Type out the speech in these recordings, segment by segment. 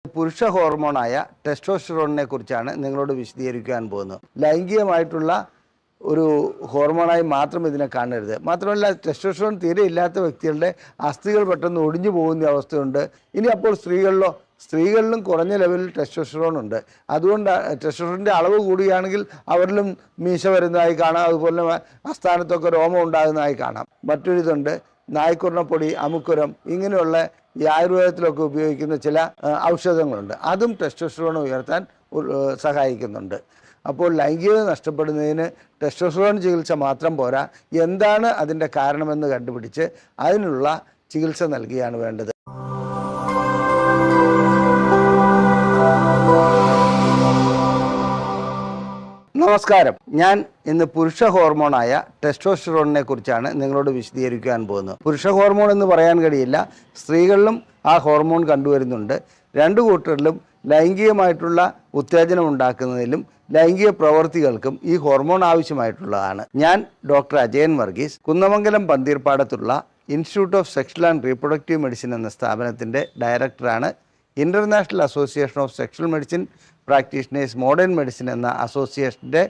പുരുഷ ഹോർമോണായ ടെസ്റ്റോസ്റ്ററോണിനെ കുറിച്ചാണ് നിങ്ങളോട് വിശദീകരിക്കാൻ പോകുന്നത്. ലൈംഗികമായിട്ടുള്ള ഒരു ഹോർമോണായി മാത്രം ഇതിനെ കാണരുത്. മാത്രമല്ല, ടെസ്റ്റോസ്റ്ററോൺ തീരെ ഇല്ലാത്ത വ്യക്തികളുടെ അസ്ഥികൾ പെട്ടെന്ന് ഒടിഞ്ഞു പോകുന്ന അവസ്ഥയുണ്ട്. ഇനി അപ്പോൾ സ്ത്രീകളിലും കുറഞ്ഞ ലെവലിൽ ടെസ്റ്റോസ്റ്ററോൺ ഉണ്ട്. അതുകൊണ്ട് ടെസ്റ്റോസ്റ്ററോണിൻ്റെ അളവ് കൂടുകയാണെങ്കിൽ അവരിലും മീശ വരുന്നതായി കാണാം. അതുപോലെ അസ്ഥാനത്തൊക്കെ രോമം ഉണ്ടാകുന്നതായി കാണാം. മറ്റൊരിതുണ്ട്, നായ്ക്കുറണപ്പൊടി, അമുക്കുരം, ഇങ്ങനെയുള്ള ഈ ആയുർവേദത്തിലൊക്കെ ഉപയോഗിക്കുന്ന ചില ഔഷധങ്ങളുണ്ട്. അതും ടെസ്റ്റോസ്റ്ററോൺ ഉയർത്താൻ സഹായിക്കുന്നുണ്ട്. അപ്പോൾ ലൈംഗികത നഷ്ടപ്പെടുന്നതിന് ടെസ്റ്റോസ്റ്ററോൺ ചികിത്സ മാത്രം പോരാ, എന്താണ് അതിൻ്റെ കാരണമെന്ന് കണ്ടുപിടിച്ച് അതിനുള്ള ചികിത്സ നൽകുകയാണ് വേണ്ടത്. നമസ്കാരം. ഞാൻ ഇന്ന് പുരുഷ ഹോർമോണായ ടെസ്റ്റോസ്റ്ററോണിനെ കുറിച്ചാണ് നിങ്ങളോട് വിശദീകരിക്കാൻ പോകുന്നത്. പുരുഷ ഹോർമോൺ എന്ന് പറയാൻ കഴിയില്ല, സ്ത്രീകളിലും ആ ഹോർമോൺ കണ്ടുവരുന്നുണ്ട്. രണ്ടു കൂട്ടരിലും ലൈംഗികമായിട്ടുള്ള ഉത്തേജനം ഉണ്ടാക്കുന്നതിലും ലൈംഗിക പ്രവർത്തികൾക്കും ഈ ഹോർമോൺ ആവശ്യമായിട്ടുള്ളതാണ്. ഞാൻ ഡോക്ടർ അജയൻ വർഗീസ്, കുന്നമംഗലം പന്തീർപ്പാടത്തുള്ള institute of sexual and reproductive medicine എന്ന സ്ഥാപനത്തിൻ്റെ ഡയറക്ടറാണ്. International association of sexual medicine practitioners modern medicine എന്ന അസോസിയേഷൻ്റെ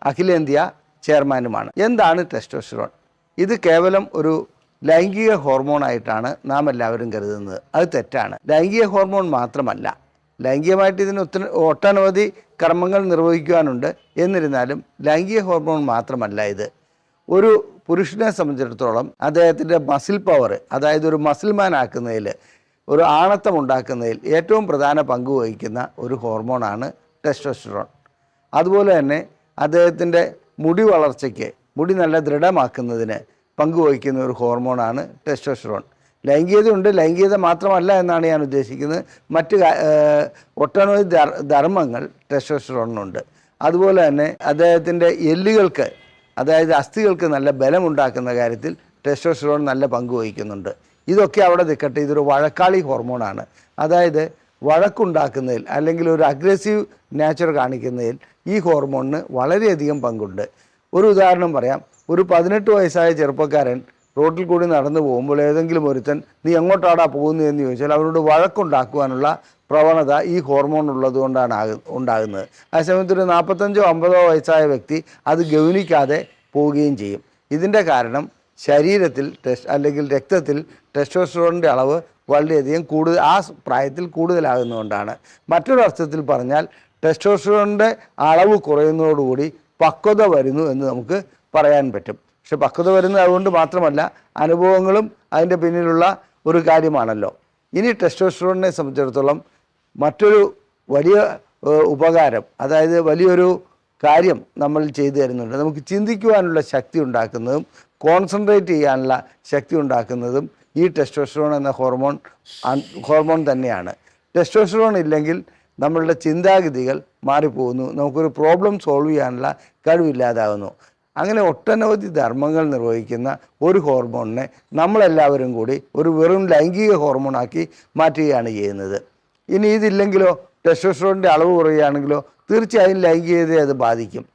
അഖിലേന്ത്യാ ചെയർമാനുമാണ്. എന്താണ് ടെസ്റ്റോസ്റ്ററോൺ? ഇത് കേവലം ഒരു ലൈംഗിക ഹോർമോണായിട്ടാണ് നാം എല്ലാവരും കരുതുന്നത്. അത് തെറ്റാണ്. ലൈംഗിക ഹോർമോൺ മാത്രമല്ല, ലൈംഗികമായിട്ട് ഇതിന് ഒട്ടനവധി കർമ്മങ്ങൾ നിർവഹിക്കുവാനുണ്ട്. എന്നിരുന്നാലും ലൈംഗിക ഹോർമോൺ മാത്രമല്ല ഇത്. ഒരു പുരുഷനെ സംബന്ധിച്ചിടത്തോളം അദ്ദേഹത്തിൻ്റെ മസിൽ പവർ, അതായത് ഒരു മസിൽമാൻ ആക്കുന്നതിൽ, ഒരു ആണത്തം ഉണ്ടാക്കുന്നതിൽ ഏറ്റവും പ്രധാന പങ്ക് വഹിക്കുന്ന ഒരു ഹോർമോണാണ് ടെസ്റ്റോസ്റ്ററോൺ. അതുപോലെ തന്നെ അദ്ദേഹത്തിൻ്റെ മുടി വളർച്ചയ്ക്ക്, മുടി നല്ല ദൃഢമാക്കുന്നതിന് പങ്കുവഹിക്കുന്ന ഒരു ഹോർമോണാണ് ടെസ്റ്റോസ്റ്ററോൺ. ലൈംഗികതയുണ്ട്, ലൈംഗികത മാത്രമല്ല എന്നാണ് ഞാൻ ഉദ്ദേശിക്കുന്നത്. മറ്റ് ഒട്ടനവധി ധർമ്മങ്ങൾ ടെസ്റ്റോസ്റ്ററോണിനുണ്ട്. അതുപോലെ തന്നെ അദ്ദേഹത്തിൻ്റെ എല്ലുകൾക്ക്, അതായത് അസ്ഥികൾക്ക് നല്ല ബലമുണ്ടാക്കുന്ന കാര്യത്തിൽ ടെസ്റ്റോസ്റ്ററോൺ നല്ല പങ്ക് വഹിക്കുന്നുണ്ട്. ഇതൊക്കെ അവിടെ നിൽക്കട്ടെ, ഇതൊരു വഴക്കാളി ഹോർമോണാണ്. അതായത് വഴക്കുണ്ടാക്കുന്നതിൽ അല്ലെങ്കിൽ ഒരു അഗ്രസീവ് നേച്ചർ കാണിക്കുന്നതിൽ ഈ ഹോർമോണിന് വളരെയധികം പങ്കുണ്ട്. ഒരു ഉദാഹരണം പറയാം. ഒരു 18 വയസ്സായ ചെറുപ്പക്കാരൻ റോഡിൽ കൂടി നടന്നു പോകുമ്പോൾ ഏതെങ്കിലും ഒരുത്തൻ നീ എങ്ങോട്ടാടാ പോകുന്നത് എന്ന് ചോദിച്ചാൽ അവരോട് വഴക്കുണ്ടാക്കുവാനുള്ള പ്രവണത ഈ ഹോർമോൺ ഉള്ളതുകൊണ്ടാണ് ഉണ്ടാകുന്നത്. ആ സമയത്ത് ഒരു 45 or 50 വയസ്സായ വ്യക്തി അത് ഗൗനിക്കാതെ പോവുകയും ചെയ്യും. ഇതിൻ്റെ കാരണം ശരീരത്തിൽ അല്ലെങ്കിൽ രക്തത്തിൽ ടെസ്റ്റോസ്റ്ററോണിൻ്റെ അളവ് വളരെയധികം ആ പ്രായത്തിൽ കൂടുതലാകുന്നതുകൊണ്ടാണ്. മറ്റൊരർത്ഥത്തിൽ പറഞ്ഞാൽ ടെസ്റ്റോസ്റ്ററോണിൻ്റെ അളവ് കുറയുന്നതോടുകൂടി പക്വത വരുന്നു എന്ന് നമുക്ക് പറയാൻ പറ്റും. പക്ഷെ പക്വത വരുന്നത് അതുകൊണ്ട് മാത്രമല്ല, അനുഭവങ്ങളും അതിൻ്റെ പിന്നിലുള്ള ഒരു കാര്യമാണല്ലോ. ഇനി ടെസ്റ്റോസ്റ്ററോണിനെ സംബന്ധിച്ചിടത്തോളം മറ്റൊരു വലിയ ഉപകാരം, അതായത് വലിയൊരു കാര്യം നമ്മൾ ചെയ്തു തരുന്നുണ്ട്. നമുക്ക് ചിന്തിക്കുവാനുള്ള ശക്തി ഉണ്ടാക്കുന്നതും കോൺസെൻട്രേറ്റ് ചെയ്യാനുള്ള ശക്തി ഉണ്ടാക്കുന്നതും ഈ ടെസ്റ്റോസ്റ്ററോൺ എന്ന ഹോർമോൺ തന്നെയാണ്. ടെസ്റ്റോസ്റ്ററോൺ ഇല്ലെങ്കിൽ നമ്മളുടെ ചിന്താഗതികൾ മാറിപ്പോകുന്നു, നമുക്കൊരു പ്രോബ്ലം സോൾവ് ചെയ്യാനുള്ള കഴിവില്ലാതാകുന്നു. അങ്ങനെ ഒട്ടനവധി ധർമ്മങ്ങൾ നിർവഹിക്കുന്ന ഒരു ഹോർമോണിനെ നമ്മളെല്ലാവരും കൂടി ഒരു വെറും ലൈംഗിക ഹോർമോണാക്കി മാറ്റുകയാണ് ചെയ്യുന്നത്. ഇനി ഇതില്ലെങ്കിലോ, ടെസ്റ്റോസ്റ്ററോണിൻ്റെ അളവ് കുറയുകയാണെങ്കിലോ തീർച്ചയായും ലൈംഗികതയെ അത് ബാധിക്കും.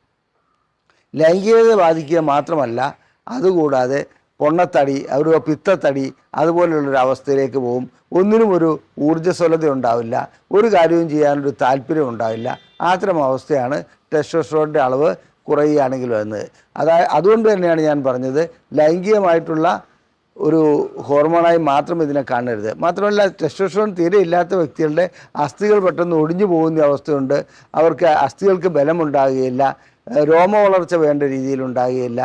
ലൈംഗികത ബാധിക്കുക മാത്രമല്ല, അതുകൂടാതെ പൊണ്ണത്തടി, ഒരു പിത്തത്തടി, അതുപോലുള്ളൊരു അവസ്ഥയിലേക്ക് പോകും. ഒന്നിനും ഒരു ഊർജ്ജസ്വലത ഉണ്ടാവില്ല, ഒരു കാര്യവും ചെയ്യാനൊരു താല്പര്യം ഉണ്ടാവില്ല. അത്തരം അവസ്ഥയാണ് ടെസ്റ്റോസ്റ്ററോണിൻ്റെ അളവ് കുറയുകയാണെങ്കിൽ വരുന്നത്. അതുകൊണ്ട് തന്നെയാണ് ഞാൻ പറഞ്ഞത്, ലൈംഗികമായിട്ടുള്ള ഒരു ഹോർമോണായി മാത്രം ഇതിനെ കാണരുത്. മാത്രമല്ല, ടെസ്റ്റോസ്റ്ററോൺ തീരെ ഇല്ലാത്ത വ്യക്തികളുടെ അസ്ഥികൾ പെട്ടെന്ന് ഒടിഞ്ഞു പോകുന്ന അവസ്ഥയുണ്ട്. അവർക്ക് അസ്ഥികൾക്ക് ബലമുണ്ടാകുകയില്ല, രോമ വളർച്ച വേണ്ട രീതിയിലുണ്ടാകുകയില്ല.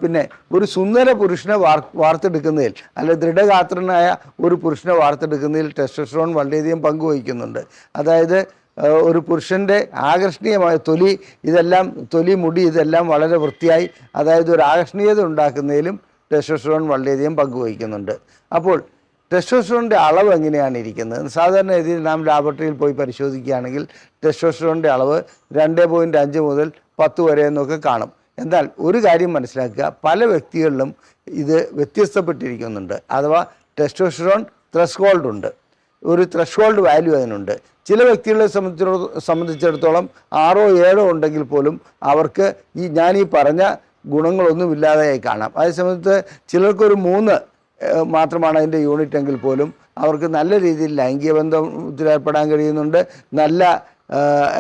പിന്നെ ഒരു സുന്ദര പുരുഷനെ വാർത്തെടുക്കുന്നതിൽ, അല്ലെ ദൃഢഗാത്രനായ ഒരു പുരുഷനെ വാർത്തെടുക്കുന്നതിൽ ടെസ്റ്റോസ്റ്ററോൺ വളരെയധികം പങ്കുവഹിക്കുന്നുണ്ട്. അതായത് ഒരു പുരുഷൻ്റെ ആകർഷണീയമായ തൊലി, മുടി ഇതെല്ലാം വളരെ വൃത്തിയായി, അതായത് ഒരു ആകർഷണീയത ഉണ്ടാക്കുന്നതിലും ടെസ്റ്റോസ്റ്ററോൺ വളരെയധികം പങ്കുവഹിക്കുന്നുണ്ട്. അപ്പോൾ ടെസ്റ്റോസ്റ്ററോണിൻ്റെ അളവ് എങ്ങനെയാണ് ഇരിക്കുന്നത്? സാധാരണ രീതിയിൽ നാം ലാബറട്ടറിയിൽ പോയി പരിശോധിക്കുകയാണെങ്കിൽ ടെസ്റ്റോസ്റ്ററോണിൻ്റെ അളവ് 2.5 മുതൽ 10 വരെ എന്നൊക്കെ കാണും. എന്നാൽ ഒരു കാര്യം മനസ്സിലാക്കുക, പല വ്യക്തികളിലും ഇത് വ്യത്യസ്തപ്പെട്ടിരിക്കുന്നുണ്ട്. അഥവാ ടെസ്റ്റോസ്റ്ററോൺ ത്രെഷ്ഹോൾഡ് ഉണ്ട്, ഒരു ത്രെഷ്ഹോൾഡ് വാല്യൂ അതിനുണ്ട്. ചില വ്യക്തികളെ സംബന്ധിച്ചിടത്തോളം 6 or 7 ഉണ്ടെങ്കിൽ പോലും അവർക്ക് ഞാൻ ഈ പറഞ്ഞ ഗുണങ്ങളൊന്നുമില്ലാതെയായി കാണാം. അതേസമയത്ത് ചിലർക്കൊരു 3 മാത്രമാണ് അതിൻ്റെ യൂണിറ്റ് എങ്കിൽ പോലും അവർക്ക് നല്ല രീതിയിൽ ലൈംഗിക ബന്ധത്തിലേർപ്പെടാൻ കഴിയുന്നുണ്ട്, നല്ല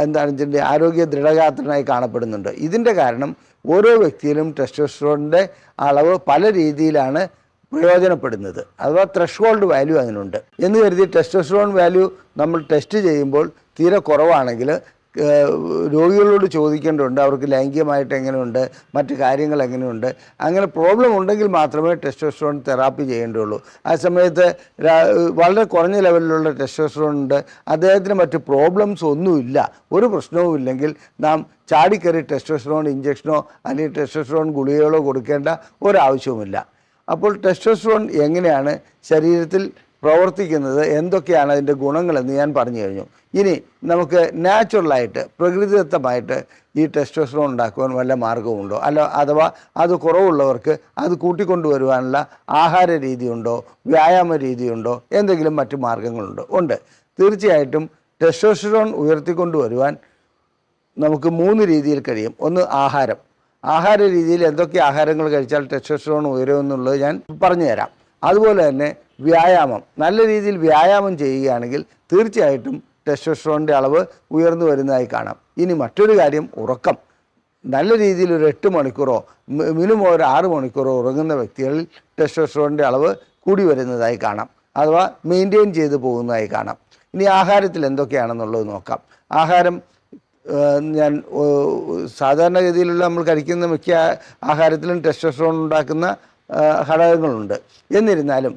എന്താണ് ഇതിൻ്റെ ആരോഗ്യ ദൃഢഗാത്രനായി കാണപ്പെടുന്നുണ്ട്. ഇതിൻ്റെ കാരണം ഓരോ വ്യക്തിയിലും ടെസ്റ്റോസ്റ്ററോണിൻ്റെ അളവ് പല രീതിയിലാണ് പ്രയോജനപ്പെടുന്നത്. അഥവാ ത്രഷ്ഹോൾഡ് വാല്യൂ അതിനുണ്ട് എന്ന് കരുതി ടെസ്റ്റോസ്റ്ററോൺ വാല്യൂ നമ്മൾ ടെസ്റ്റ് ചെയ്യുമ്പോൾ തീരെ കുറവാണെങ്കിൽ രോഗികളോട് ചോദിക്കേണ്ടതുണ്ട് അവർക്ക് ലൈംഗികമായിട്ട് എങ്ങനെയുണ്ട്, മറ്റു കാര്യങ്ങൾ എങ്ങനെയുണ്ട്. അങ്ങനെ പ്രോബ്ലം ഉണ്ടെങ്കിൽ മാത്രമേ ടെസ്റ്റോസ്റ്ററോൺ തെറാപ്പി ചെയ്യേണ്ടതുള്ളൂ. ആ സമയത്ത് വളരെ കുറഞ്ഞ ലെവലിലുള്ള ടെസ്റ്റോസ്റ്ററോൺ ഉണ്ട്, അദ്ദേഹത്തിന് മറ്റ് പ്രോബ്ലംസ് ഒന്നുമില്ല, ഒരു പ്രശ്നവും ഇല്ലെങ്കിൽ നാം ചാടിക്കറി ടെസ്റ്റോസ്റ്ററോൺ ഇഞ്ചക്ഷനോ അല്ലെങ്കിൽ ടെസ്റ്റോസ്റ്ററോൺ ഗുളികകളോ കൊടുക്കേണ്ട ഒരാവശ്യവുമില്ല. അപ്പോൾ ടെസ്റ്റോസ്റ്ററോൺ എങ്ങനെയാണ് ശരീരത്തിൽ പ്രവർത്തിക്കുന്നത്, എന്തൊക്കെയാണ് അതിൻ്റെ ഗുണങ്ങളെന്ന് ഞാൻ പറഞ്ഞു കഴിഞ്ഞു. ഇനി നമുക്ക് നാച്ചുറലായിട്ട് പ്രകൃതിദത്തമായിട്ട് ഈ ടെസ്റ്റോസ്റ്ററോൺ ഉണ്ടാക്കുവാൻ വല്ല മാർഗമുണ്ടോ, അഥവാ അത് കുറവുള്ളവർക്ക് അത് കൂട്ടിക്കൊണ്ടുവരുവാനുള്ള ആഹാര രീതിയുണ്ടോ, വ്യായാമ രീതിയുണ്ടോ, എന്തെങ്കിലും മറ്റു മാർഗങ്ങളുണ്ടോ? ഉണ്ട്. തീർച്ചയായിട്ടും ടെസ്റ്റോസ്റ്ററോൺ ഉയർത്തിക്കൊണ്ടുവരുവാൻ നമുക്ക് 3 രീതിയിൽ കഴിയും. ഒന്ന് ആഹാര രീതിയിൽ എന്തൊക്കെ ആഹാരങ്ങൾ കഴിച്ചാൽ ടെസ്റ്റോസ്റ്ററോൺ ഉയരുമെന്നുള്ളത് ഞാൻ പറഞ്ഞു തരാം. അതുപോലെ തന്നെ വ്യായാമം, നല്ല രീതിയിൽ വ്യായാമം ചെയ്യുകയാണെങ്കിൽ തീർച്ചയായിട്ടും ടെസ്റ്റോസ്റ്ററോണിൻ്റെ അളവ് ഉയർന്നു വരുന്നതായി കാണാം. ഇനി മറ്റൊരു കാര്യം, ഉറക്കം. നല്ല രീതിയിൽ ഒരു 8 മണിക്കൂറോ മിനിമം ഒരു 6 മണിക്കൂറോ ഉറങ്ങുന്ന വ്യക്തികളിൽ ടെസ്റ്റോസ്റ്ററോണിൻ്റെ അളവ് കൂടി വരുന്നതായി കാണാം, അഥവാ മെയിൻറ്റെയിൻ ചെയ്ത് പോകുന്നതായി കാണാം. ഇനി ആഹാരത്തിൽ എന്തൊക്കെയാണെന്നുള്ളത് നോക്കാം. ആഹാരം ഞാൻ സാധാരണഗതിയിലുള്ള നമ്മൾ കഴിക്കുന്ന മിക്ക ആഹാരത്തിലും ടെസ്റ്റോസ്റ്ററോൺ ഉണ്ടാക്കുന്ന ഘടകങ്ങളുണ്ട്. എന്നിരുന്നാലും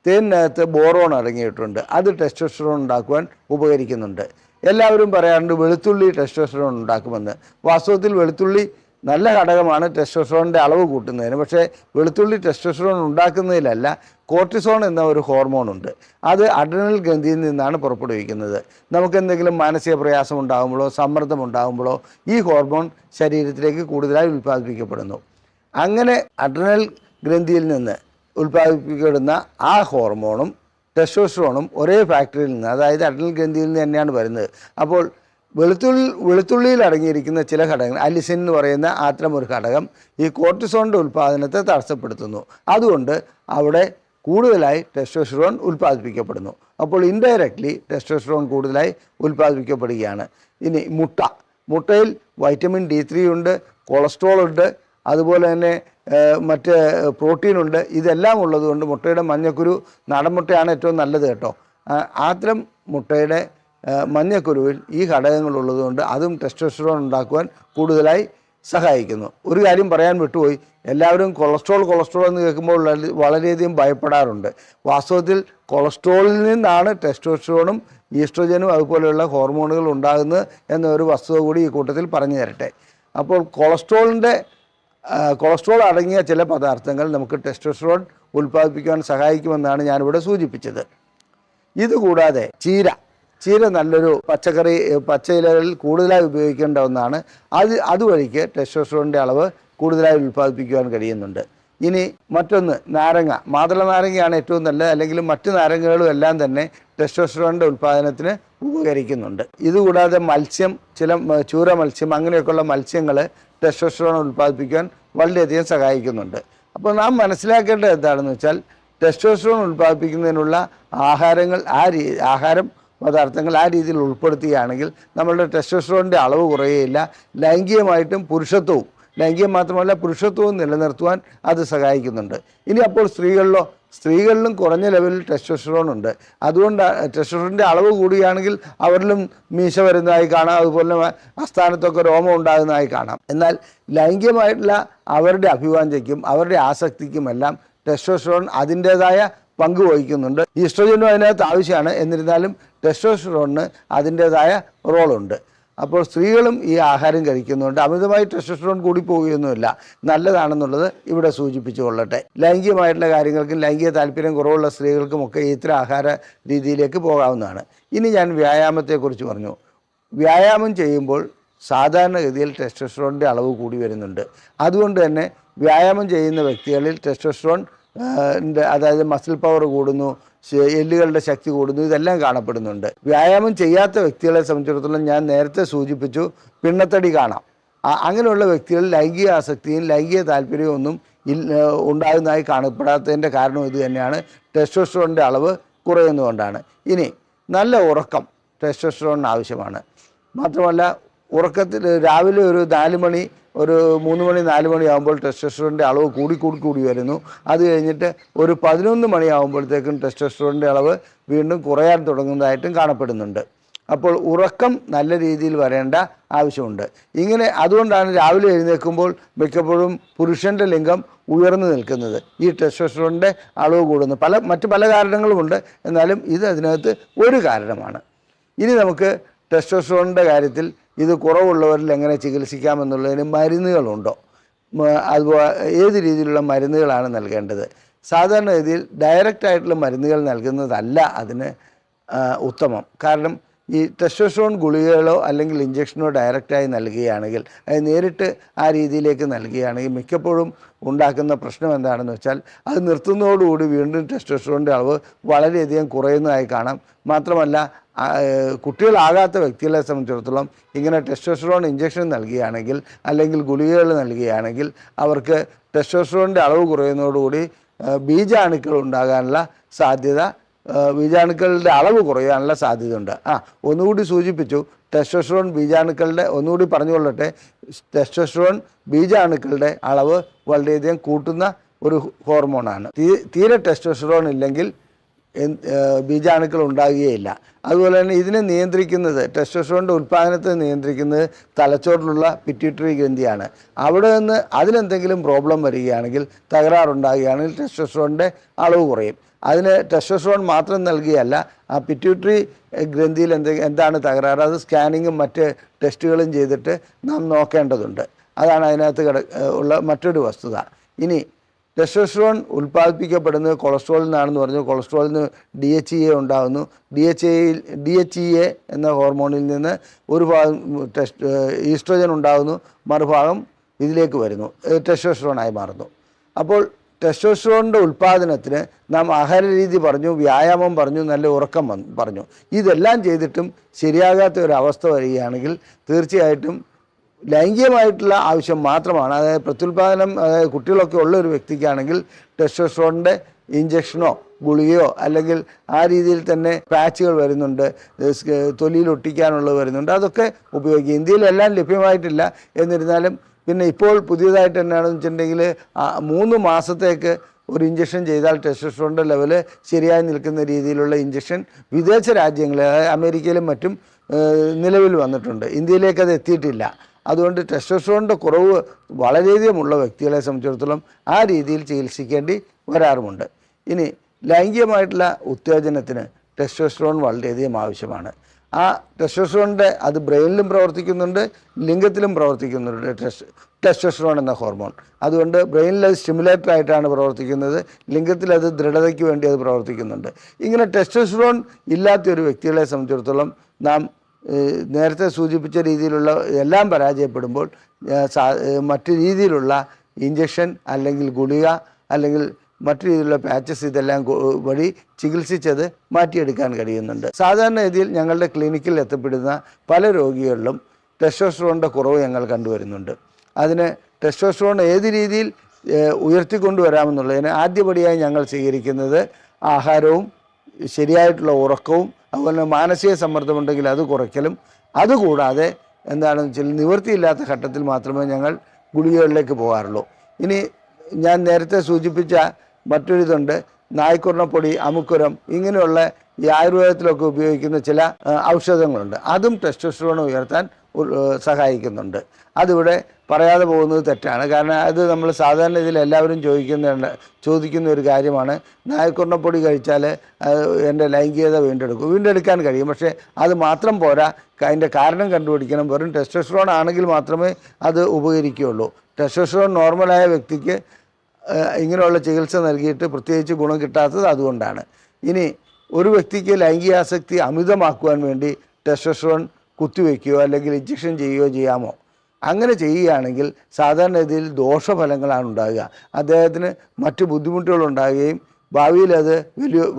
തേനിനകത്ത് ബോറോൺ അടങ്ങിയിട്ടുണ്ട്, അത് ടെസ്റ്റോസ്റ്ററോൺ ഉണ്ടാക്കുവാൻ ഉപകരിക്കുന്നുണ്ട്. എല്ലാവരും പറയാറുണ്ട് വെളുത്തുള്ളി ടെസ്റ്റോസ്റ്ററോൺ ഉണ്ടാക്കുമെന്ന്. വാസ്തവത്തിൽ വെളുത്തുള്ളി നല്ല ഘടകമാണ് ടെസ്റ്റോസ്റ്ററോണിൻ്റെ അളവ് കൂട്ടുന്നതിന്. പക്ഷേ വെളുത്തുള്ളി ടെസ്റ്റോസ്റ്ററോൺ ഉണ്ടാക്കുന്നതിലല്ല, കോർട്ടിസോൺ എന്ന ഒരു ഹോർമോൺ ഉണ്ട്, അത് അഡ്രിനൽ ഗ്രന്ഥിയിൽ നിന്നാണ് പുറപ്പെടുവിക്കുന്നത്. നമുക്കെന്തെങ്കിലും മാനസിക പ്രയാസം ഉണ്ടാകുമ്പോഴോ സമ്മർദ്ദം ഉണ്ടാകുമ്പോഴോ ഈ ഹോർമോൺ ശരീരത്തിലേക്ക് കൂടുതലായി ഉൽപ്പാദിപ്പിക്കപ്പെടുന്നു. അങ്ങനെ അഡ്രിനൽ ഗ്രന്ഥിയിൽ നിന്ന് ഉൽപ്പാദിപ്പിക്കപ്പെടുന്ന ആ ഹോർമോണും ടെസ്റ്റോസ്റ്ററോണും ഒരേ ഫാക്ടറിയിൽ നിന്ന്, അതായത് അഡ്രിനൽ ഗ്രന്ഥിയിൽ നിന്ന് തന്നെയാണ് വരുന്നത്. അപ്പോൾ വെളുത്തുള്ളിയിൽ അടങ്ങിയിരിക്കുന്ന ചില ഘടകങ്ങൾ, അലിസിൻ എന്ന് പറയുന്ന അത്തരം ഒരു ഘടകം ഈ കോർട്ടിസോണിൻ്റെ ഉൽപ്പാദനത്തെ തടസ്സപ്പെടുത്തുന്നു. അതുകൊണ്ട് അവിടെ കൂടുതലായി ടെസ്റ്റോസ്റ്ററോൺ ഉൽപ്പാദിപ്പിക്കപ്പെടുന്നു. അപ്പോൾ ഇൻഡയറക്റ്റ്ലി ടെസ്റ്റോസ്റ്ററോൺ കൂടുതലായി ഉൽപ്പാദിപ്പിക്കപ്പെടുകയാണ്. ഇനി മുട്ടയിൽ വൈറ്റമിൻ D3 ഉണ്ട്, കൊളസ്ട്രോൾ ഉണ്ട്, അതുപോലെ തന്നെ മറ്റ് പ്രോട്ടീനുണ്ട്. ഇതെല്ലാം ഉള്ളതുകൊണ്ട് മുട്ടയുടെ മഞ്ഞക്കുരു, നാടൻ മുട്ടയാണ് ഏറ്റവും നല്ലത് കേട്ടോ. അത്തരം മുട്ടയുടെ മഞ്ഞക്കുരുവിൽ ഈ ഘടകങ്ങളുള്ളതുകൊണ്ട് അതും ടെസ്റ്റോസ്റ്ററോൺ ഉണ്ടാക്കുവാൻ കൂടുതലായി സഹായിക്കുന്നു. ഒരു കാര്യം പറയാൻ വിട്ടുപോയി, എല്ലാവരും കൊളസ്ട്രോൾ എന്ന് കേൾക്കുമ്പോൾ വളരെയധികം ഭയപ്പെടാറുണ്ട്. വാസ്തവത്തിൽ കൊളസ്ട്രോളിൽ നിന്നാണ് ടെസ്റ്റോസ്റ്ററോണും ഈസ്ട്രോജനും അതുപോലെയുള്ള ഹോർമോണുകൾ ഉണ്ടാകുന്നത് എന്നൊരു വസ്തുത കൂടി ഈ കൂട്ടത്തിൽ പറഞ്ഞു തരട്ടെ. അപ്പോൾ കൊളസ്ട്രോൾ അടങ്ങിയ ചില പദാർത്ഥങ്ങൾ നമുക്ക് ടെസ്റ്റോസ്റ്ററോൺ ഉൽപ്പാദിപ്പിക്കാൻ സഹായിക്കുമെന്നാണ് ഞാനിവിടെ സൂചിപ്പിച്ചത്. ഇതുകൂടാതെ ചീര നല്ലൊരു പച്ചയിലകളിൽ കൂടുതലായി ഉപയോഗിക്കേണ്ട ഒന്നാണ്. അതുവഴിക്ക് ടെസ്റ്റോസ്റ്ററോണിൻ്റെ അളവ് കൂടുതലായി ഉൽപ്പാദിപ്പിക്കുവാൻ കഴിയുന്നുണ്ട്. ഇനി മറ്റൊന്ന്, മാതള നാരങ്ങയാണ് ഏറ്റവും നല്ലത്, അല്ലെങ്കിൽ മറ്റു നാരങ്ങകളും എല്ലാം തന്നെ ടെസ്റ്റോസ്റ്ററോണിൻ്റെ ഉൽപ്പാദനത്തിന് ഉപകരിക്കുന്നുണ്ട്. ഇതുകൂടാതെ ചൂര മത്സ്യം അങ്ങനെയൊക്കെയുള്ള മത്സ്യങ്ങൾ ടെസ്റ്റോസ്റ്ററോൺ ഉൽപ്പാദിപ്പിക്കാൻ വളരെയധികം സഹായിക്കുന്നുണ്ട്. അപ്പോൾ നാം മനസ്സിലാക്കേണ്ടത് എന്താണെന്ന് വെച്ചാൽ, ടെസ്റ്റോസ്റ്ററോൺ ഉൽപ്പാദിപ്പിക്കുന്നതിനുള്ള ആഹാരം പദാർത്ഥങ്ങൾ ആ രീതിയിൽ ഉൾപ്പെടുത്തുകയാണെങ്കിൽ നമ്മളുടെ ടെസ്റ്റോസ്റ്ററോണിൻ്റെ അളവ് കുറയുകയില്ല. ലൈംഗികം മാത്രമല്ല പുരുഷത്വവും നിലനിർത്തുവാൻ അത് സഹായിക്കുന്നുണ്ട്. ഇനി അപ്പോൾ സ്ത്രീകളിലും കുറഞ്ഞ ലെവലിൽ ടെസ്റ്റോസ്റ്ററോൺ ഉണ്ട്. അതുകൊണ്ട് ടെസ്റ്റോസ്റ്ററോണിൻ്റെ അളവ് കൂടുകയാണെങ്കിൽ അവരിലും മീശ വരുന്നതായി കാണാം, അതുപോലെ ആസ്ഥാനത്തൊക്കെ രോമം ഉണ്ടാകുന്നതായി കാണാം. എന്നാൽ ലൈംഗികമായിട്ടുള്ള അവരുടെ അഭിവാഞ്ചയ്ക്കും അവരുടെ ആസക്തിക്കുമെല്ലാം ടെസ്റ്റോസ്റ്ററോൺ അതിൻ്റേതായ പങ്ക് വഹിക്കുന്നുണ്ട്. ഈസ്ട്രോജനും അതിനകത്ത് ആവശ്യമാണ്, എന്നിരുന്നാലും ടെസ്റ്റോസ്റ്ററോണിന് അതിൻ്റേതായ റോളുണ്ട്. അപ്പോൾ സ്ത്രീകളും ഈ ആഹാരം കഴിക്കുന്നുണ്ട്. അമിതമായി ടെസ്റ്റോസ്റ്ററോൺ കൂടി പോവുകയൊന്നുമില്ല, നല്ലതാണെന്നുള്ളത് ഇവിടെ സൂചിപ്പിച്ചു കൊള്ളട്ടെ. ലൈംഗികമായിട്ടുള്ള കാര്യങ്ങൾക്കും ലൈംഗിക താല്പര്യം കുറവുള്ള സ്ത്രീകൾക്കുമൊക്കെ ഇത്തരം ആഹാര രീതിയിലേക്ക് പോകാവുന്നതാണ്. ഇനി ഞാൻ വ്യായാമത്തെക്കുറിച്ച് പറഞ്ഞു. വ്യായാമം ചെയ്യുമ്പോൾ സാധാരണഗതിയിൽ ടെസ്റ്റോസ്റ്ററോണിൻ്റെ അളവ് കൂടി വരുന്നുണ്ട്. അതുകൊണ്ട് തന്നെ വ്യായാമം ചെയ്യുന്ന വ്യക്തികളിൽ ടെസ്റ്റോസ്റ്ററോൺ അതായത് മസിൽ പവർ കൂടുന്നു, എല്ലുകളുടെ ശക്തി കൂടുന്നു, ഇതെല്ലാം കാണപ്പെടുന്നുണ്ട്. വ്യായാമം ചെയ്യാത്ത വ്യക്തികളെ സംബന്ധിച്ചിടത്തോളം ഞാൻ നേരത്തെ സൂചിപ്പിച്ചു, പിണ്ണത്തടി കാണാം. അങ്ങനെയുള്ള വ്യക്തികളിൽ ലൈംഗിക ആസക്തിയും ലൈംഗിക താല്പര്യവും ഒന്നും ഉണ്ടാകുന്നതായി കാണപ്പെടാത്തതിൻ്റെ കാരണം ഇത് തന്നെയാണ്. ടെസ്റ്റോസ്റ്ററോണിൻ്റെ അളവ് കുറയുന്നതുകൊണ്ടാണ്. ഇനി നല്ല ഉറക്കം ടെസ്റ്റോസ്റ്ററോണിന് ആവശ്യമാണ്. മാത്രമല്ല ഉറക്കത്തിൽ രാവിലെ ഒരു 4 മണി, ഒരു 3 മണി 4 മണി ആകുമ്പോൾ ടെസ്റ്റോസ്റ്ററോണിൻ്റെ അളവ് കൂടി വരുന്നു. അത് കഴിഞ്ഞിട്ട് ഒരു 11 മണിയാകുമ്പോഴത്തേക്കും ടെസ്റ്റോസ്റ്ററോണിൻ്റെ അളവ് വീണ്ടും കുറയാൻ തുടങ്ങുന്നതായിട്ടും കാണപ്പെടുന്നുണ്ട്. അപ്പോൾ ഉറക്കം നല്ല രീതിയിൽ വരേണ്ട ആവശ്യമുണ്ട്. അതുകൊണ്ടാണ് രാവിലെ എഴുന്നേൽക്കുമ്പോൾ മിക്കപ്പോഴും പുരുഷൻ്റെ ലിംഗം ഉയർന്നു നിൽക്കുന്നത്, ഈ ടെസ്റ്റോസ്റ്ററോണിൻ്റെ അളവ് കൂടുന്നു. മറ്റ് പല കാരണങ്ങളുമുണ്ട്, എന്നാലും ഇത് അതിനകത്ത് ഒരു കാരണമാണ്. ഇനി നമുക്ക് ടെസ്റ്റോസ്റ്ററോണിൻ്റെ കാര്യത്തിൽ ഇത് കുറവുള്ളവരിൽ എങ്ങനെ ചികിത്സിക്കാമെന്നുള്ളതിന് മരുന്നുകളുണ്ടോ, അതുപോലെ ഏത് രീതിയിലുള്ള മരുന്നുകളാണ് നൽകേണ്ടത്? സാധാരണഗതിയിൽ ഡയറക്റ്റായിട്ടുള്ള മരുന്നുകൾ നൽകുന്നതല്ല അതിന് ഉത്തമം. കാരണം ഈ ടെസ്റ്റോസ്റ്ററോൺ ഗുളികകളോ അല്ലെങ്കിൽ ഇഞ്ചക്ഷനോ ഡയറക്റ്റായി നൽകുകയാണെങ്കിൽ, അത് നേരിട്ട് ആ രീതിയിലേക്ക് നൽകുകയാണെങ്കിൽ മിക്കപ്പോഴും ഉണ്ടാക്കുന്ന പ്രശ്നം എന്താണെന്ന് വെച്ചാൽ അത് നിർത്തുന്നതോടുകൂടി വീണ്ടും ടെസ്റ്റോസ്റ്ററോണിൻ്റെ അളവ് വളരെയധികം കുറയുന്നതായി കാണാം. മാത്രമല്ല കുട്ടികളാകാത്ത വ്യക്തികളെ സംബന്ധിച്ചിടത്തോളം ഇങ്ങനെ ടെസ്റ്റോസ്റ്ററോൺ ഇഞ്ചക്ഷൻ നൽകുകയാണെങ്കിൽ അല്ലെങ്കിൽ ഗുളികകൾ നൽകുകയാണെങ്കിൽ അവർക്ക് ടെസ്റ്റോസ്റ്ററോണിൻ്റെ അളവ് കുറയുന്നതോടുകൂടി ബീജാണുക്കൾ ഉണ്ടാകാനുള്ള സാധ്യത, ബീജാണുക്കളുടെ അളവ് കുറയാനുള്ള സാധ്യതയുണ്ട്. ഒന്നുകൂടി സൂചിപ്പിച്ചു, ടെസ്റ്റോസ്റ്ററോൺ ബീജാണുക്കളുടെ, ഒന്നുകൂടി പറഞ്ഞുകൊള്ളട്ടെ, ടെസ്റ്റോസ്റ്ററോൺ ബീജാണുക്കളുടെ അളവ് വളരെയധികം കൂട്ടുന്ന ഒരു ഹോർമോണാണ്. തീരെ ടെസ്റ്റോസ്റ്ററോൺ ഇല്ലെങ്കിൽ ബീജാണുക്കൾ ഉണ്ടാകുകയില്ല. അതുപോലെ തന്നെ ഇതിനെ നിയന്ത്രിക്കുന്നത്, ടെസ്റ്റോസ്റ്ററോണിൻ്റെ ഉൽപ്പാദനത്തെ നിയന്ത്രിക്കുന്നത് തലച്ചോറിലുള്ള പിറ്റ്യൂട്ടറി ഗ്രന്ഥിയാണ്. അവിടെ നിന്ന് അതിലെന്തെങ്കിലും പ്രോബ്ലം വരികയാണെങ്കിൽ, തകരാറുണ്ടാകുകയാണെങ്കിൽ ടെസ്റ്റോസ്റ്ററോണിൻ്റെ അളവ് കുറയും. അതിന് ടെസ്റ്റോസ്റ്ററോൺ മാത്രം നൽകിയല്ല, ആ പിറ്റ്യൂട്ടറി ഗ്രന്ഥിയിൽ എന്താണ് തകരാറ്, അത് സ്കാനിങ്ങും മറ്റ് ടെസ്റ്റുകളും ചെയ്തിട്ട് നാം നോക്കേണ്ടതുണ്ട്. അതാണ് അതിനകത്ത് ഉള്ള മറ്റൊരു വസ്തുത. ഇനി ടെസ്റ്റോസ്റ്ററോൺ ഉൽപ്പാദിപ്പിക്കപ്പെടുന്നത് കൊളസ്ട്രോളിൽ നിന്നാണെന്ന് പറഞ്ഞു. കൊളസ്ട്രോളിൽ നിന്ന് DHEA ഉണ്ടാകുന്നു. DHEA എന്ന ഹോർമോണിൽ നിന്ന് ഒരു ഭാഗം ഈസ്ട്രോജൻ ഉണ്ടാകുന്നു, മറുഭാഗം ഇതിലേക്ക് വരുന്നു, ടെസ്റ്റോസ്റ്ററോണായി മാറുന്നു. അപ്പോൾ ടെസ്റ്റോസ്റ്ററോണിൻ്റെ ഉൽപ്പാദനത്തിന് നാം ആഹാര രീതി പറഞ്ഞു, വ്യായാമം പറഞ്ഞു, നല്ല ഉറക്കം പറഞ്ഞു. ഇതെല്ലാം ചെയ്തിട്ടും ശരിയാകാത്ത ഒരു അവസ്ഥ വരികയാണെങ്കിൽ തീർച്ചയായിട്ടും ലൈംഗികമായിട്ടുള്ള ആവശ്യം മാത്രമാണ്. അതായത് പ്രത്യുൽപാദനം, അതായത് കുട്ടികളൊക്കെ ഉള്ള ഒരു വ്യക്തിക്കാണെങ്കിൽ ടെസ്റ്റോസ്റ്ററോണിൻ്റെ ഇഞ്ചക്ഷനോ ഗുളികയോ അല്ലെങ്കിൽ ആ രീതിയിൽ തന്നെ പാച്ചുകൾ വരുന്നുണ്ട്, തൊലിയിൽ ഒട്ടിക്കാനുള്ളത് വരുന്നുണ്ട്, അതൊക്കെ ഉപയോഗിക്കുക. ഇന്ത്യയിലെല്ലാം ലഭ്യമായിട്ടില്ല. എന്നിരുന്നാലും പിന്നെ ഇപ്പോൾ പുതിയതായിട്ട് എന്നാണെന്ന് വെച്ചിട്ടുണ്ടെങ്കിൽ 3 മാസത്തേക്ക് ഒരു ഇഞ്ചക്ഷൻ ചെയ്താൽ ടെസ്റ്റോസ്റ്ററോണിൻ്റെ ലെവല് ശരിയായി നിൽക്കുന്ന രീതിയിലുള്ള ഇഞ്ചക്ഷൻ വിദേശ രാജ്യങ്ങളിൽ, അതായത് അമേരിക്കയിലും മറ്റും നിലവിൽ വന്നിട്ടുണ്ട്. ഇന്ത്യയിലേക്ക് അത് എത്തിയിട്ടില്ല. അതുകൊണ്ട് ടെസ്റ്റോസ്റ്ററോണിൻ്റെ കുറവ് വളരെയധികം ഉള്ള വ്യക്തികളെ സംബന്ധിച്ചിടത്തോളം ആ രീതിയിൽ ചികിത്സിക്കേണ്ടി വരാറുമുണ്ട്. ഇനി ലൈംഗികമായിട്ടുള്ള ഉത്തേജനത്തിന് ടെസ്റ്റോസ്റ്ററോൺ വളരെയധികം ആവശ്യമാണ്. ആ ടെസ്റ്റോസ്റ്ററോണിൻ്റെ അത് ബ്രെയിനിലും പ്രവർത്തിക്കുന്നുണ്ട്, ലിംഗത്തിലും പ്രവർത്തിക്കുന്നുണ്ട് ടെസ്റ്റോസ്റ്ററോൺ എന്ന ഹോർമോൺ. അതുകൊണ്ട് ബ്രെയിനിൽ അത് സ്റ്റിമുലേറ്റർ ആയിട്ടാണ് പ്രവർത്തിക്കുന്നത്, ലിംഗത്തിൽ അത് ദൃഢതയ്ക്ക് വേണ്ടി അത് പ്രവർത്തിക്കുന്നുണ്ട്. ഇങ്ങനെ ടെസ്റ്റോസ്റ്ററോൺ ഇല്ലാത്ത ഒരു വ്യക്തികളെ സംബന്ധിച്ചിടത്തോളം നാം നേരത്തെ സൂചിപ്പിച്ച രീതിയിലുള്ള എല്ലാം പരാജയപ്പെടുമ്പോൾ മറ്റു രീതിയിലുള്ള ഇഞ്ചക്ഷൻ അല്ലെങ്കിൽ ഗുളിക അല്ലെങ്കിൽ മറ്റു രീതിയിലുള്ള പാച്ചസ് ഇതെല്ലാം വഴി ചികിത്സിച്ചത് മാറ്റിയെടുക്കാൻ കഴിയുന്നുണ്ട്. സാധാരണ രീതിയിൽ ഞങ്ങളുടെ ക്ലിനിക്കിൽ എത്തപ്പെടുന്ന പല രോഗികളിലും ടെസ്റ്റോസ്റ്ററോണിൻ്റെ കുറവ് ഞങ്ങൾ കണ്ടുവരുന്നുണ്ട്. അതിന് ടെസ്റ്റോസ്റ്ററോൺ ഏത് രീതിയിൽ ഉയർത്തിക്കൊണ്ടുവരാമെന്നുള്ളതിന് ആദ്യപടിയായി ഞങ്ങൾ സ്വീകരിക്കുന്നത് ആഹാരവും ശരിയായിട്ടുള്ള ഉറക്കവും അതുപോലെ മാനസിക സമ്മർദ്ദമുണ്ടെങ്കിൽ അത് കുറയ്ക്കലും, അതുകൂടാതെ എന്താണെന്ന് വെച്ചാൽ നിവൃത്തിയില്ലാത്ത ഘട്ടത്തിൽ മാത്രമേ ഞങ്ങൾ ഗുളികകളിലേക്ക് പോകാറുള്ളൂ. ഇനി ഞാൻ നേരത്തെ സൂചിപ്പിച്ച മറ്റൊരിതുണ്ട്, നായ്ക്കുറണപ്പൊടി, അമുക്കുരം, ഇങ്ങനെയുള്ള ഈ ആയുർവേദത്തിലൊക്കെ ഉപയോഗിക്കുന്ന ചില ഔഷധങ്ങളുണ്ട്. അതും ടെസ്റ്റോസ്റ്ററോൺ ഉയർത്താൻ സഹായിക്കുന്നുണ്ട്. അതിവിടെ പറയാതെ പോകുന്നത് തെറ്റാണ്. കാരണം അത് നമ്മൾ സാധാരണ ഇതിൽ എല്ലാവരും ചോദിക്കുന്ന ഒരു കാര്യമാണ്. നായ്ക്കുറണപ്പൊടി കഴിച്ചാൽ എൻ്റെ ലൈംഗികത വീണ്ടെടുക്കാൻ കഴിയും. പക്ഷേ അത് മാത്രം പോരാ, അതിൻ്റെ കാരണം കണ്ടുപിടിക്കണം. വെറും ടെസ്റ്റോസ്റ്ററോൺ ആണെങ്കിൽ മാത്രമേ അത് ഉപകരിക്കുകയുള്ളൂ. ടെസ്റ്റോസ്റ്ററോൺ നോർമലായ വ്യക്തിക്ക് ഇങ്ങനെയുള്ള ചികിത്സ നൽകിയിട്ട് പ്രത്യേകിച്ച് ഗുണം കിട്ടാത്തത് അതുകൊണ്ടാണ്. ഇനി ഒരു വ്യക്തിക്ക് ലൈംഗികാസക്തി അമിതമാക്കുവാൻ വേണ്ടി ടെസ്റ്റോസ്റ്ററോൺ കുത്തിവെക്കുകയോ അല്ലെങ്കിൽ ഇഞ്ചക്ഷൻ ചെയ്യുകയോ ചെയ്യാമോ? അങ്ങനെ ചെയ്യുകയാണെങ്കിൽ സാധാരണ രീതിയിൽ ദോഷഫലങ്ങളാണ് ഉണ്ടാകുക. അദ്ദേഹത്തിന് മറ്റ് ബുദ്ധിമുട്ടുകൾ ഉണ്ടാകുകയും ഭാവിയിൽ അത്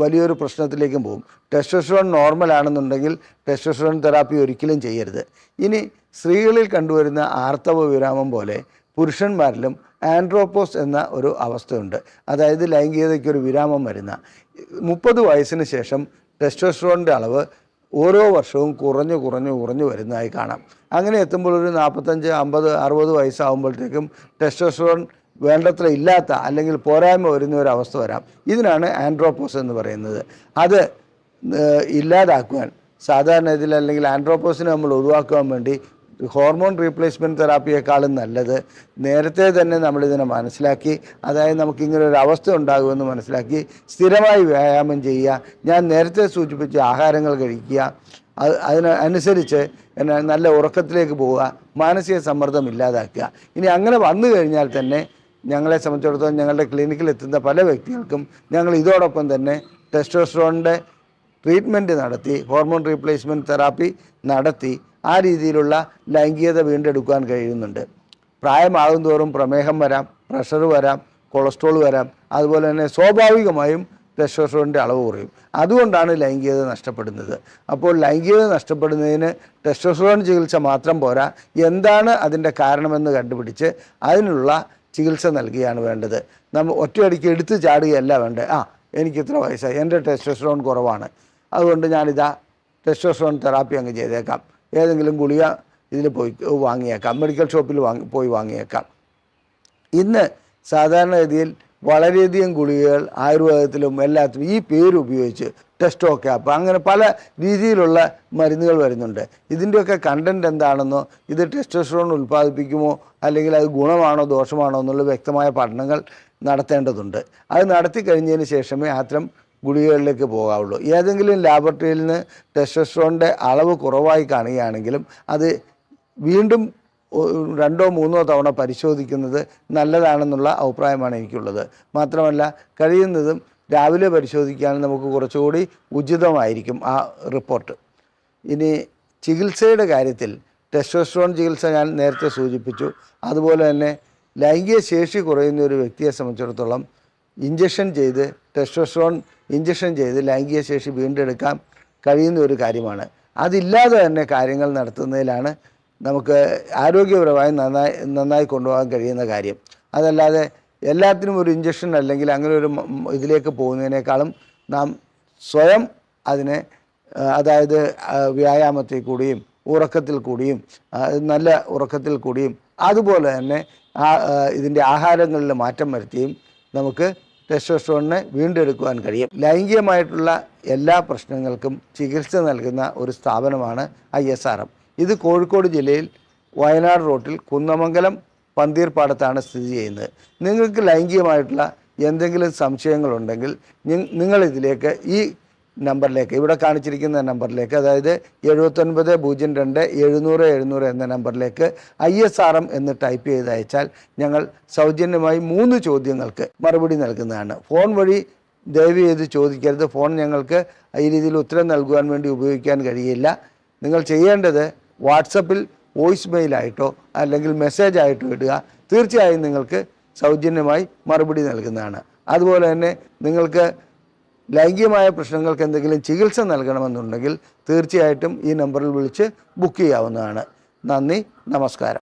വലിയൊരു പ്രശ്നത്തിലേക്കും പോകും. ടെസ്റ്റോസ്റ്ററോൺ നോർമൽ ആണെന്നുണ്ടെങ്കിൽ ടെസ്റ്റോസ്റ്ററോൺ തെറാപ്പി ഒരിക്കലും ചെയ്യരുത്. ഇനി സ്ത്രീകളിൽ കണ്ടുവരുന്ന ആർത്തവ വിരാമം പോലെ പുരുഷന്മാരിലും ആൻഡ്രോപ്പോസ് എന്ന ഒരു അവസ്ഥയുണ്ട്. അതായത് ലൈംഗികതയ്ക്കൊരു വിരാമം വരുന്ന 30 വയസ്സിന് ശേഷം ടെസ്റ്റോസ്റ്ററോണിൻ്റെ അളവ് ഓരോ വർഷവും കുറഞ്ഞു വരുന്നതായി കാണാം. അങ്ങനെ എത്തുമ്പോൾ ഒരു 45, 50, 60 വയസ്സാകുമ്പോഴത്തേക്കും ടെസ്റ്റോസ്റ്ററോൺ വേണ്ടത്ര ഇല്ലാത്ത അല്ലെങ്കിൽ പോരായ്മ വരുന്ന ഒരു അവസ്ഥ വരാം. ഇതിനാണ് ആൻഡ്രോപ്പോസ് എന്ന് പറയുന്നത്. അത് ഇല്ലാതാക്കുവാൻ സാധാരണ ഇതിൽ അല്ലെങ്കിൽ ആൻഡ്രോപ്പോസിനെ നമ്മൾ ഒഴിവാക്കുവാൻ വേണ്ടി ഹോർമോൺ റീപ്ലേസ്മെൻറ്റ് തെറാപ്പിയേക്കാളും നല്ലത് നേരത്തെ തന്നെ നമ്മളിതിനെ മനസ്സിലാക്കി, അതായത് നമുക്കിങ്ങനെ ഒരു അവസ്ഥ ഉണ്ടാകുമെന്ന് മനസ്സിലാക്കി സ്ഥിരമായി വ്യായാമം ചെയ്യുക, ഞാൻ നേരത്തെ സൂചിപ്പിച്ച ആഹാരങ്ങൾ കഴിക്കുക, അതിനനുസരിച്ച് നല്ല ഉറക്കത്തിലേക്ക് പോവുക, മാനസിക സമ്മർദ്ദം ഇല്ലാതാക്കുക. ഇനി അങ്ങനെ വന്നു കഴിഞ്ഞാൽ തന്നെ ഞങ്ങളെ സംബന്ധിച്ചിടത്തോളം ഞങ്ങളുടെ ക്ലിനിക്കിൽ എത്തുന്ന പല വ്യക്തികൾക്കും ഞങ്ങൾ ഇതോടൊപ്പം തന്നെ ടെസ്റ്റോസ്റ്ററോണിൻ്റെ ട്രീറ്റ്മെൻറ്റ് നടത്തി, ഹോർമോൺ റീപ്ലേസ്മെൻറ്റ് തെറാപ്പി നടത്തി ആ രീതിയിലുള്ള ലൈംഗികത വീണ്ടെടുക്കാൻ കഴിയുന്നുണ്ട്. പ്രായമാകും തോറും പ്രമേഹം വരാം, പ്രഷർ വരാം, കൊളസ്ട്രോൾ വരാം, അതുപോലെ തന്നെ സ്വാഭാവികമായും ടെസ്റ്റോസ്റ്ററോണിൻ്റെ അളവ് കുറയും. അതുകൊണ്ടാണ് ലൈംഗികത നഷ്ടപ്പെടുന്നത്. അപ്പോൾ ലൈംഗികത നഷ്ടപ്പെടുന്നതിന് ടെസ്റ്റോസ്റ്ററോൺ ചികിത്സ മാത്രം പോരാ, എന്താണ് അതിൻ്റെ കാരണമെന്ന് കണ്ടുപിടിച്ച് അതിനുള്ള ചികിത്സ നൽകുകയാണ് വേണ്ടത്. നമ്മൾ ഒറ്റയടിക്ക് എടുത്ത് ചാടുകയല്ല വേണ്ടത്. എനിക്ക് ഇത്ര വയസ്സായി, എൻ്റെ ടെസ്റ്റോസ്റ്ററോൺ കുറവാണ്, അതുകൊണ്ട് ഞാനിതാ ടെസ്റ്റോസ്റ്ററോൺ തെറാപ്പി അങ്ങ് ചെയ്തേക്കാം, ഏതെങ്കിലും ഗുളിക ഇതിൽ പോയി വാങ്ങിയേക്കാം, മെഡിക്കൽ ഷോപ്പിൽ പോയി വാങ്ങിയേക്കാം. ഇന്ന് സാധാരണഗതിയിൽ വളരെയധികം ഗുളികകൾ ആയുർവേദത്തിലും എല്ലാത്തിലും ഈ പേര് ഉപയോഗിച്ച് ടെസ്റ്റോ ക്യാപ്പ് അങ്ങനെ പല രീതിയിലുള്ള മരുന്നുകൾ വരുന്നുണ്ട്. ഇതിൻ്റെയൊക്കെ കണ്ടൻറ്റ് എന്താണെന്നോ ഇത് ടെസ്റ്റോസ്റ്ററോൺ ഉൽപ്പാദിപ്പിക്കുമോ അല്ലെങ്കിൽ അത് ഗുണമാണോ ദോഷമാണോ എന്നുള്ള വ്യക്തമായ പഠനങ്ങൾ നടത്തേണ്ടതുണ്ട്. അത് നടത്തി കഴിഞ്ഞതിന് ശേഷമേ അത്തരം ഗുളികകളിലേക്ക് പോകാവുള്ളൂ. ഏതെങ്കിലും ലാബറട്ടറിയിൽ നിന്ന് ടെസ്റ്റോസ്റ്ററോണിൻ്റെ അളവ് കുറവായി കാണുകയാണെങ്കിലും അത് വീണ്ടും 2 or 3 തവണ പരിശോധിക്കുന്നത് നല്ലതാണെന്നുള്ള അഭിപ്രായമാണ് എനിക്കുള്ളത്. മാത്രമല്ല കഴിയുന്നതും രാവിലെ പരിശോധിക്കുകയാണെങ്കിൽ നമുക്ക് കുറച്ചുകൂടി ഉചിതമായിരിക്കും ആ റിപ്പോർട്ട്. ഇനി ചികിത്സയുടെ കാര്യത്തിൽ ടെസ്റ്റോസ്റ്ററോൺ ചികിത്സ ഞാൻ നേരത്തെ സൂചിപ്പിച്ചു. അതുപോലെ തന്നെ ലൈംഗിക ശേഷി കുറയുന്ന ഒരു വ്യക്തിയെ സംബന്ധിച്ചിടത്തോളം ടെസ്റ്റോസ്റ്ററോൺ ഇഞ്ചക്ഷൻ ചെയ്ത് ലൈംഗിക ശേഷി വീണ്ടെടുക്കാൻ കഴിയുന്ന ഒരു കാര്യമാണ്. അതില്ലാതെ തന്നെ കാര്യങ്ങൾ നടത്തുന്നതിലാണ് നമുക്ക് ആരോഗ്യപരമായി നന്നായി കൊണ്ടുപോകാൻ കഴിയുന്ന കാര്യം. അതല്ലാതെ എല്ലാത്തിനും ഒരു ഇഞ്ചക്ഷൻ അല്ലെങ്കിൽ അങ്ങനെ ഒരു ഇതിലേക്ക് പോകുന്നതിനേക്കാളും നാം സ്വയം അതിനെ അതായത് വ്യായാമത്തിൽ കൂടിയും ഉറക്കത്തിൽ കൂടിയും നല്ല ഉറക്കത്തിൽ കൂടിയും അതുപോലെ തന്നെ ഇതിൻ്റെ ആഹാരങ്ങളിൽ മാറ്റം വരുത്തിയും നമുക്ക് ടെസ്റ്റോസ്റ്ററോണിനെ വീണ്ടെടുക്കുവാൻ കഴിയും. ലൈംഗികമായിട്ടുള്ള എല്ലാ പ്രശ്നങ്ങൾക്കും ചികിത്സ നൽകുന്ന ഒരു സ്ഥാപനമാണ് ISRM. ഇത് കോഴിക്കോട് ജില്ലയിൽ വയനാട് റോട്ടിൽ കുന്നമംഗലം പന്തീർപ്പാടത്താണ് സ്ഥിതി ചെയ്യുന്നത്. നിങ്ങൾക്ക് ലൈംഗികമായിട്ടുള്ള എന്തെങ്കിലും സംശയങ്ങളുണ്ടെങ്കിൽ നിങ്ങളിതിലേക്ക് ഈ നമ്പറിലേക്ക് ഇവിടെ കാണിച്ചിരിക്കുന്ന നമ്പറിലേക്ക് അതായത് 7902 എന്ന നമ്പറിലേക്ക് ISRM എന്ന് ടൈപ്പ് ചെയ്ത് അയച്ചാൽ ഞങ്ങൾ സൗജന്യമായി 3 ചോദ്യങ്ങൾക്ക് മറുപടി നൽകുന്നതാണ്. ഫോൺ വഴി ദയവ് ചെയ്ത് ചോദിക്കരുത്. ഫോൺ ഞങ്ങൾക്ക് ഈ രീതിയിൽ ഉത്തരം നൽകുവാൻ വേണ്ടി ഉപയോഗിക്കാൻ കഴിയില്ല. നിങ്ങൾ ചെയ്യേണ്ടത് വാട്സപ്പിൽ വോയിസ് മെയിലായിട്ടോ അല്ലെങ്കിൽ മെസ്സേജ് ആയിട്ടോ ഇടുക. തീർച്ചയായും നിങ്ങൾക്ക് സൗജന്യമായി മറുപടി നൽകുന്നതാണ്. അതുപോലെ തന്നെ നിങ്ങൾക്ക് ലൈംഗികമായ പ്രശ്നങ്ങൾക്ക് എന്തെങ്കിലും ചികിത്സ നൽകണമെന്നുണ്ടെങ്കിൽ തീർച്ചയായിട്ടും ഈ നമ്പറിൽ വിളിച്ച് ബുക്ക് ചെയ്യാവുന്നതാണ്. നന്ദി, നമസ്കാരം.